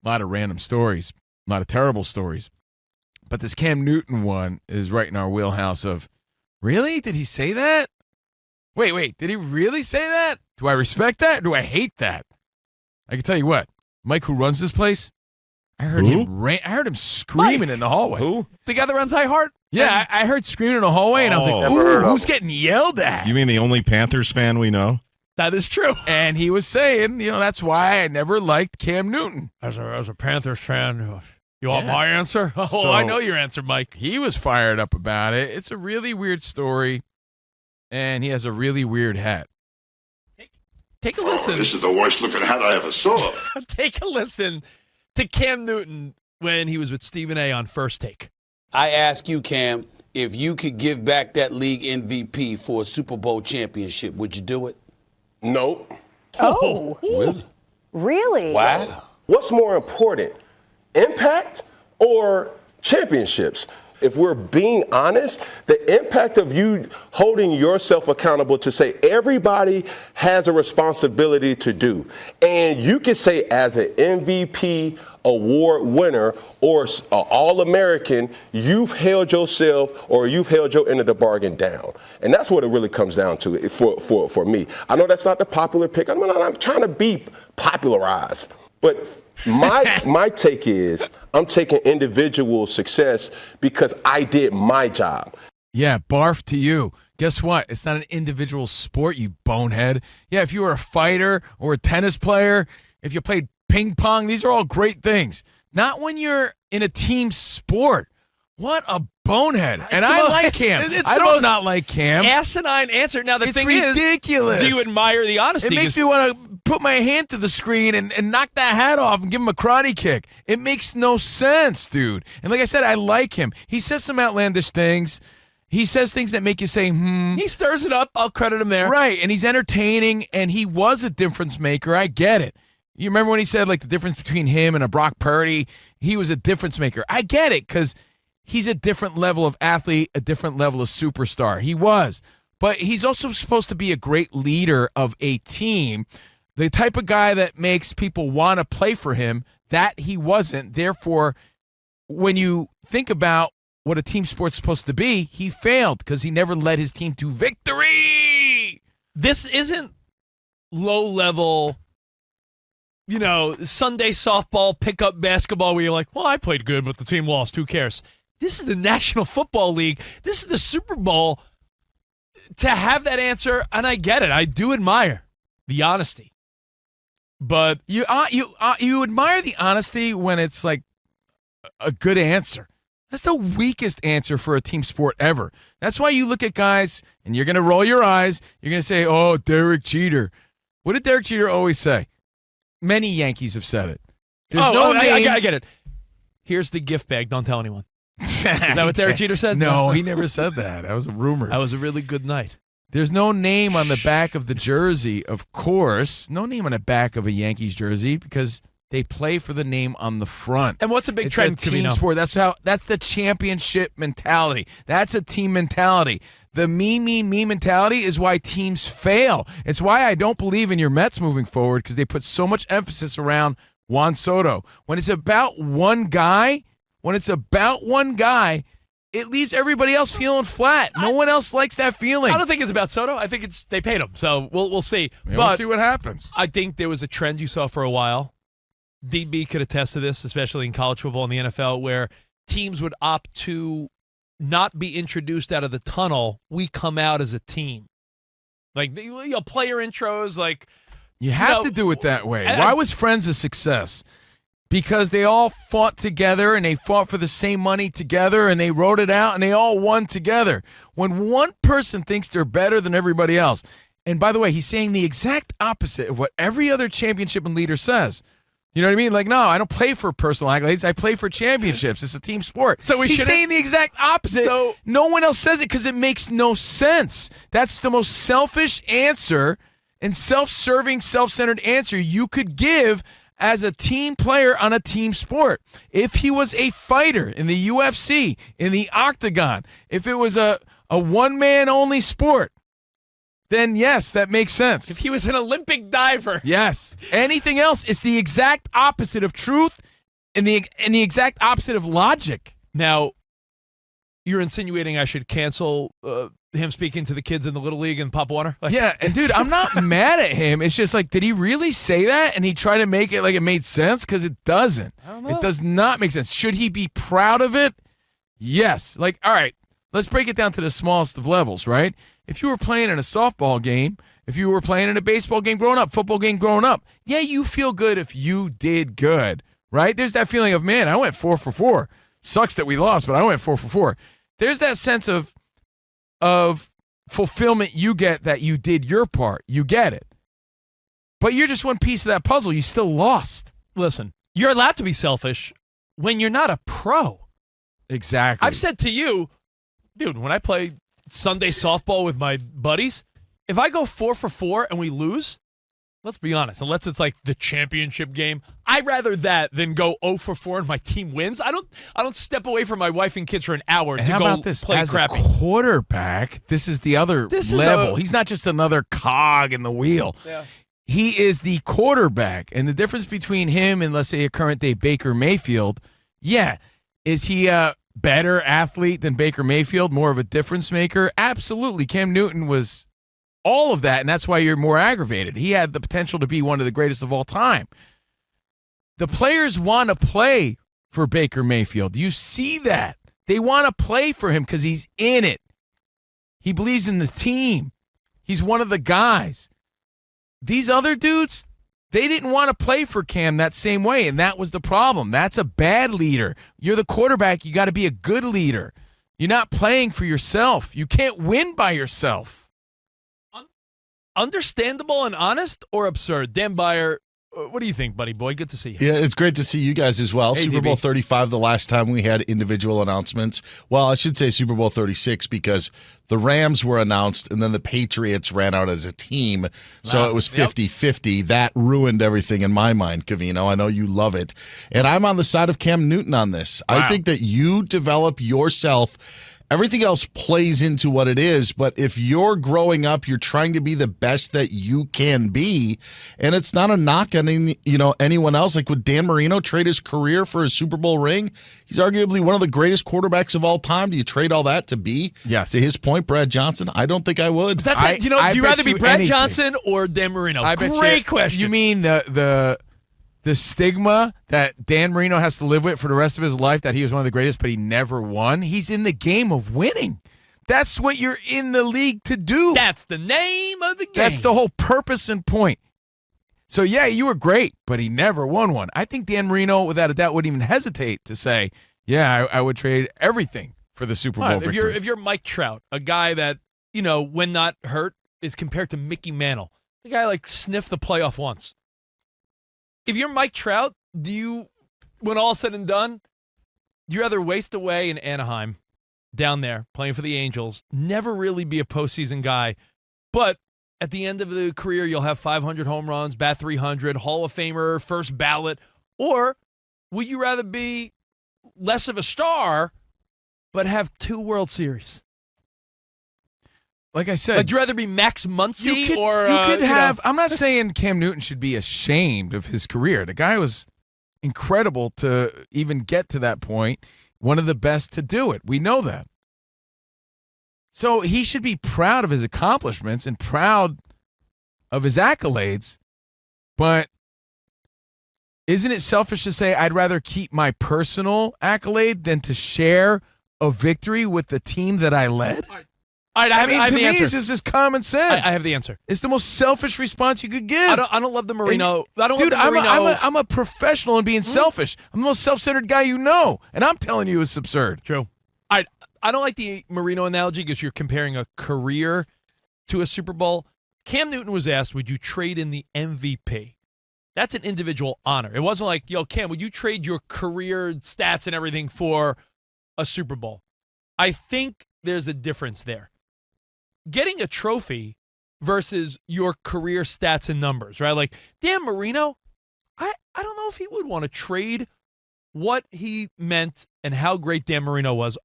a lot of random stories, a lot of terrible stories. But this Cam Newton one is right in our wheelhouse of, really? Did he say that? Wait, did he really say that? Do I respect that or do I hate that? I can tell you what, Mike, who runs this place, I heard him screaming in the hallway. Who? The guy that runs iHeart? Yeah, I heard screaming in the hallway, and I was like, ooh, who's getting yelled at? You mean the only Panthers fan we know? That is true. And he was saying, that's why I never liked Cam Newton. As a Panthers fan, you want my answer? Oh, So, I know your answer, Mike. He was fired up about it. It's a really weird story, and he has a really weird hat. Take a listen. This is the worst looking hat I ever saw. Take a listen to Cam Newton when he was with Stephen A. on First Take. I ask you, Cam, if you could give back that league MVP for a Super Bowl championship, would you do it? Nope. Oh. Really? Really? Wow. What's more important, impact or championships? If we're being honest, the impact of you holding yourself accountable to say everybody has a responsibility to do. And you can say as an MVP award winner or an All-American, you've held yourself or you've held your end of the bargain down. And that's what it really comes down to for me. I know that's not the popular pick. I'm trying to be popularized. But my take is I'm taking individual success because I did my job. Yeah, barf to you. Guess what? It's not an individual sport, you bonehead. Yeah, if you were a fighter or a tennis player, if you played ping pong, these are all great things. Not when you're in a team sport. What a bonehead. And I like Cam. I don't not like Cam. Asinine answer. Now, the thing is, ridiculous. do you admire the honesty? It makes me want to put my hand to the screen and knock that hat off and give him a karate kick. It makes no sense, dude. And like I said, I like him. He says some outlandish things. He says things that make you say, He stirs it up. I'll credit him there. Right, and he's entertaining, and he was a difference maker. I get it. You remember when he said, like, the difference between him and a Brock Purdy? He was a difference maker. I get it, because he's a different level of athlete, a different level of superstar. He was. But he's also supposed to be a great leader of a team, the type of guy that makes people want to play for him. That he wasn't. Therefore, when you think about what a team sport's supposed to be, he failed because he never led his team to victory. This isn't low-level, Sunday softball, pickup basketball where you're like, well, I played good, but the team lost. Who cares? This is the National Football League. This is the Super Bowl. To have that answer, and I get it. I do admire the honesty. But you admire the honesty when it's like a good answer. That's the weakest answer for a team sport ever. That's why you look at guys and you're going to roll your eyes. You're going to say, oh, Derek Jeter. What did Derek Jeter always say? Many Yankees have said it. I get it. Here's the gift bag. Don't tell anyone. Is that what Derek Jeter said? No, he never said that. That was a rumor. That was a really good night. There's no name on the back of the jersey, of course. No name on the back of a Yankees jersey because they play for the name on the front. And what's a big trend? It's a team sport. That's the championship mentality. That's a team mentality. The me mentality is why teams fail. It's why I don't believe in your Mets moving forward because they put so much emphasis around Juan Soto. When it's about one guy, it leaves everybody else feeling flat. No one else likes that feeling. I don't think it's about Soto. I think they paid him. So we'll see. We'll see what happens. I think there was a trend you saw for a while. DB could attest to this, especially in college football and the NFL, where teams would opt to not be introduced out of the tunnel. We come out as a team. Like, player intros, like... You have to do it that way. Why was Friends a success? Because they all fought together and they fought for the same money together and they wrote it out and they all won together. When one person thinks they're better than everybody else, and by the way, he's saying the exact opposite of what every other championship and leader says. You know what I mean? Like, no, I don't play for personal accolades. I play for championships. It's a team sport. So he's saying the exact opposite. So no one else says it because it makes no sense. That's the most selfish answer and self-serving, self-centered answer you could give as a team player on a team sport. If he was a fighter in the UFC, in the octagon, if it was a one-man only sport, then yes, that makes sense. If he was an Olympic diver. Yes. Anything else is the exact opposite of truth the exact opposite of logic. Now, you're insinuating I should cancel him speaking to the kids in the Little League and Pop Warner? Like, Yeah, and dude, I'm not mad at him. It's just like, did he really say that? And he tried to make it like it made sense? Because it doesn't. I don't know. It does not make sense. Should he be proud of it? Yes. Like, all right, let's break it down to the smallest of levels, right? If you were playing in a softball game, if you were playing in a baseball game growing up, football game growing up, yeah, you feel good if you did good, right? There's that feeling of, man, I went 4 for 4. Sucks that we lost, but I went 4 for 4. There's that sense of fulfillment you get that you did your part. You get it. But you're just one piece of that puzzle. You still lost. Listen, you're allowed to be selfish when you're not a pro. Exactly. I've said to you, dude, when I play Sunday softball with my buddies, if I go 4 for 4 and we lose, let's be honest, unless it's like the championship game, I'd rather that than go 0 for 4 and my team wins. I don't step away from my wife and kids for an hour and to how go about this? play As crappy. a quarterback, this is the other level. He's not just another cog in the wheel. Yeah. He is the quarterback. And the difference between him and, let's say, a current-day Baker Mayfield, yeah, is he a better athlete than Baker Mayfield, more of a difference maker? Absolutely. Cam Newton was all of that, and that's why you're more aggravated. He had the potential to be one of the greatest of all time. The players want to play for Baker Mayfield. You see that. They want to play for him because he's in it. He believes in the team. He's one of the guys. These other dudes, they didn't want to play for Cam that same way, and that was the problem. That's a bad leader. You're the quarterback. You got to be a good leader. You're not playing for yourself. You can't win by yourself. Understandable and honest or absurd? Dan Byer, what do you think, buddy boy? Good to see you. Yeah, it's great to see you guys as well. Hey, Super Bowl DB. 35, the last time we had individual announcements. Well, I should say Super Bowl 36 because the Rams were announced and then the Patriots ran out as a team. So it was 50-50. That ruined everything in my mind, Covino. I know you love it. And I'm on the side of Cam Newton on this. Wow. I think that you develop yourself. Everything else plays into what it is, but if you're growing up, you're trying to be the best that you can be, and it's not a knock on anyone else. Like, would Dan Marino trade his career for a Super Bowl ring? He's arguably one of the greatest quarterbacks of all time. Do you trade all that to be, Yes. to his point, Brad Johnson? I don't think I would. That's it. Do you bet rather be you Brad anything. Johnson or Dan Marino? I bet Great question. You mean the stigma that Dan Marino has to live with for the rest of his life, that he was one of the greatest, but he never won? He's in the game of winning. That's what you're in the league to do. That's the name of the game. That's the whole purpose and point. So, yeah, you were great, but he never won one. I think Dan Marino, without a doubt, wouldn't even hesitate to say, yeah, I would trade everything for the Super Bowl All right, victory. if you're Mike Trout, a guy that, when not hurt, is compared to Mickey Mantle. The guy sniffed the playoff once. If you're Mike Trout, when all is said and done, do you rather waste away in Anaheim, down there, playing for the Angels, never really be a postseason guy, but at the end of the career, you'll have 500 home runs, bat 300, Hall of Famer, first ballot, or would you rather be less of a star, but have 2 World Series? Like I said, Would you rather be Max Muncy you could, or you could have. I'm not saying Cam Newton should be ashamed of his career. The guy was incredible to even get to that point. One of the best to do it. We know that. So he should be proud of his accomplishments and proud of his accolades. But isn't it selfish to say I'd rather keep my personal accolade than to share a victory with the team that I led? I I mean, have to the me, answer. it's just common sense. I have the answer. It's the most selfish response you could give. I don't love the Marino. Dude, I'm a professional in being selfish. I'm the most self-centered guy you know, and I'm telling you it's absurd. True. I don't like the Marino analogy because you're comparing a career to a Super Bowl. Cam Newton was asked, would you trade in the MVP? That's an individual honor. It wasn't like, yo, Cam, would you trade your career stats and everything for a Super Bowl? I think there's a difference there. Getting a trophy versus your career stats and numbers, right? Like Dan Marino, I don't know if he would want to trade what he meant and how great Dan Marino was.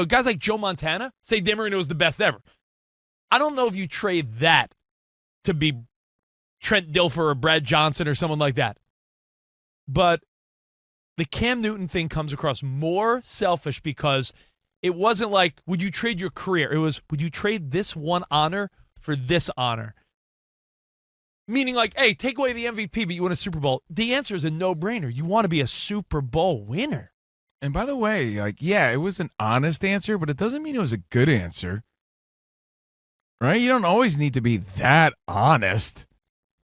Guys like Joe Montana say Dan Marino was the best ever. I don't know if you trade that to be Trent Dilfer or Brad Johnson or someone like that. But the Cam Newton thing comes across more selfish because it wasn't like, would you trade your career? It was, would you trade this one honor for this honor? Meaning like, hey, take away the MVP, but you win a Super Bowl. The answer is a no-brainer. You want to be a Super Bowl winner. And by the way, like, yeah, it was an honest answer, but it doesn't mean it was a good answer. Right? You don't always need to be that honest.